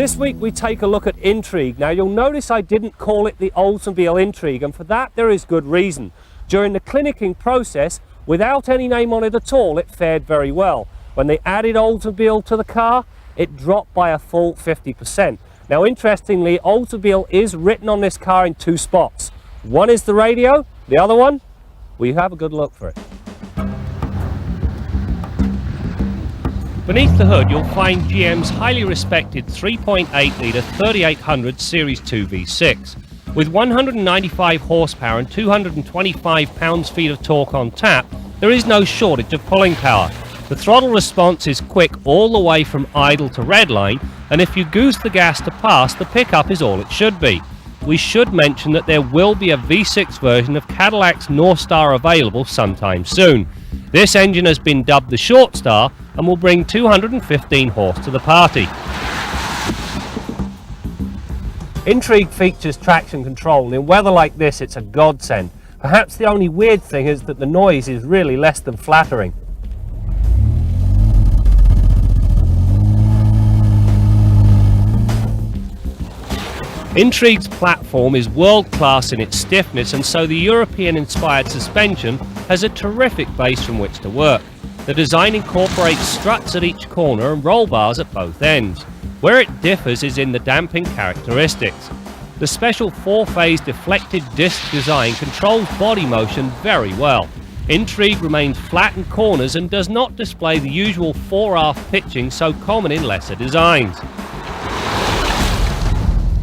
This week we take a look at Intrigue. Now you'll notice I didn't call it the Oldsmobile Intrigue, and for that there is good reason. During the clinicking process, without any name on it at all, it fared very well. When they added Oldsmobile to the car, it dropped by a full 50%. Now interestingly, Oldsmobile is written on this car in two spots. One is the radio, the other one, we have a good look for it. Beneath the hood you'll find GM's highly respected 3.8-litre 3800 Series 2 V6. With 195 horsepower and 225 pounds-feet of torque on tap, there is no shortage of pulling power. The throttle response is quick all the way from idle to redline, and if you goose the gas to pass, the pickup is all it should be. We should mention that there will be a V6 version of Cadillac's Northstar available sometime soon. This engine has been dubbed the Short Star and will bring 215 horse to the party. Intrigue features traction control, and in weather like this it's a godsend. Perhaps the only weird thing is that the noise is really less than flattering. Intrigue's platform is world-class in its stiffness, and so the European-inspired suspension has a terrific base from which to work. The design incorporates struts at each corner and roll bars at both ends. Where it differs is in the damping characteristics. The special four-phase deflected disc design controls body motion very well. Intrigue remains flat in corners and does not display the usual fore-aft pitching so common in lesser designs.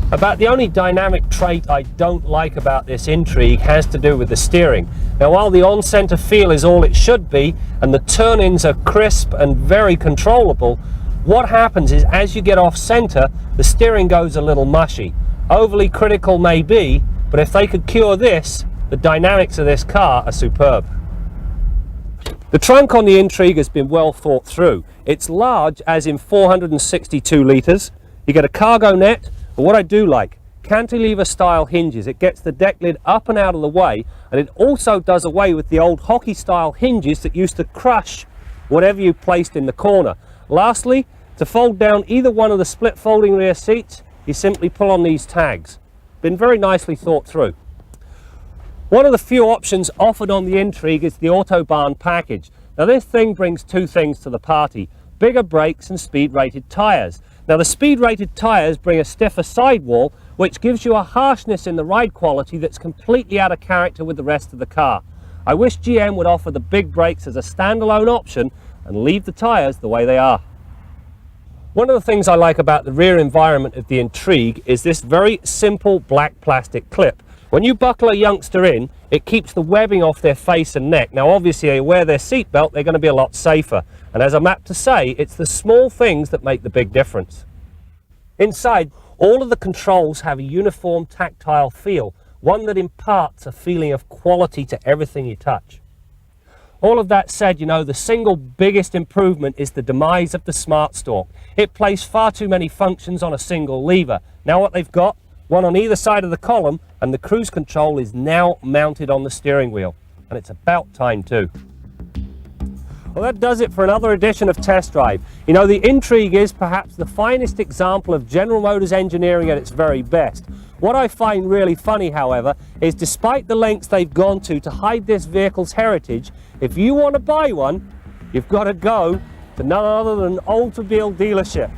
About the only dynamic trait I don't like about this Intrigue has to do with the steering. Now while the on-center feel is all it should be and the turn-ins are crisp and very controllable, what happens is as you get off-center, the steering goes a little mushy. Overly critical may be, but if they could cure this, the dynamics of this car are superb. The trunk on the Intrigue has been well thought through. It's large, as in 462 litres. You get a cargo net, but what I do like, cantilever style hinges. It gets the deck lid up and out of the way, and it also does away with the old hockey style hinges that used to crush whatever you placed in the corner. Lastly, to fold down either one of the split folding rear seats, you simply pull on these tags. Been very nicely thought through. One of the few options offered on the Intrigue is the Autobahn package. Now this thing brings two things to the party: bigger brakes and speed rated tyres. Now the speed rated tyres bring a stiffer sidewall, which gives you a harshness in the ride quality that's completely out of character with the rest of the car. I wish GM would offer the big brakes as a standalone option and leave the tyres the way they are. One of the things I like about the rear environment of the Intrigue is this very simple black plastic clip. When you buckle a youngster in, it keeps the webbing off their face and neck. Now obviously they wear their seatbelt, they're going to be a lot safer. And as I'm apt to say, it's the small things that make the big difference. Inside, all of the controls have a uniform tactile feel, one that imparts a feeling of quality to everything you touch. All of that said, you know, the single biggest improvement is the demise of the Smart Stalk. It plays far too many functions on a single lever. Now what they've got, one on either side of the column, and the cruise control is now mounted on the steering wheel. And it's about time too. Well, that does it for another edition of Test Drive. You know, the Intrigue is perhaps the finest example of General Motors engineering at its very best. What I find really funny, however, is despite the lengths they've gone to hide this vehicle's heritage, if you want to buy one, you've got to go to none other than an Oldsmobile dealership.